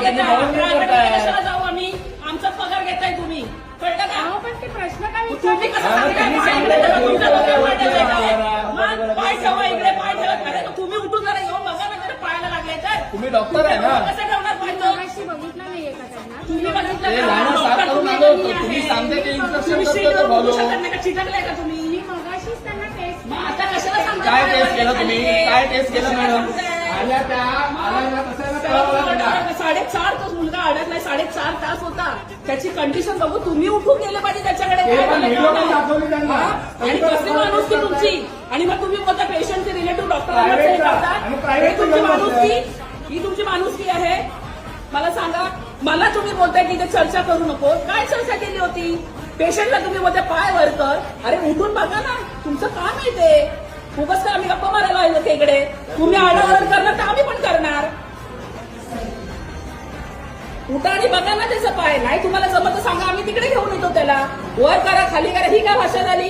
कशाला जाऊ आम्ही? आमचा पगार घेताय तुम्ही, कळलं का? पण ते प्रश्न काय तुम्ही कसं सांगितलं? पाय ठेवा इकडे, पाय ठेवा. अरे तुम्ही उठून जरा येऊन बघा ना, जरा पायाला लागले तर. तुम्ही डॉक्टर आहे ना? कसं ठेवणार पाय तो? बघितलं नाहीये का त्यांना? तुम्ही बघितलं ते का? लहान साफ करून आलो होतो. तुम्ही सांगते ते इन्स्ट्रक्शन तुम्ही करतो शीटवर तो बघू follow. शकत नाही का? चिटकलाय का तुम्ही? मी मगाशीच त्यांना टेस्ट मग आता कशाला सांगता? काय टेस्ट केलं तुम्ही? काय टेस्ट केलं मॅडम? आल्या त्या आल्या ना कशाला कळवलं त्यांना? 4.5 तास मुलगा अडकलाय, 4.5 तास होता. त्याची कंडिशन बघू, तुम्ही उठून गेले पाहिजे त्याच्याकडे. ते काय पण झालं व्हिडिओ पण काय? दाखवली त्यांना. आणि कसली माणुसकी तुमची? आणि मग तुम्ही बोलता पेशंटचे रिलेटिव्ह डॉक्टरांना Private हे का? करता? आणि private हे तुमची चं माणुसकी? ही तुमची माणुसकी आहे? मला सांगा. मला तुम्ही बोलताय की इथे चर्चा करू नको. काय चर्चा केली होती? पेशंटला तुम्ही बोलताय पाय वर कर. अरे उठून बघा ना, तुमचं काम आहे ते. उगाच तर आम्ही गप्पा मारायला आलो होते इकडे. तुम्ही आडावरण करणार तर आम्ही पण करणार. उठा आणि बघा ना त्याचा पाय. नाही तुम्हाला जमत तर सांगा, आम्ही तिकडे घेऊन येतो त्याला. वर करा, खाली करा. ही काय भाषा झाली?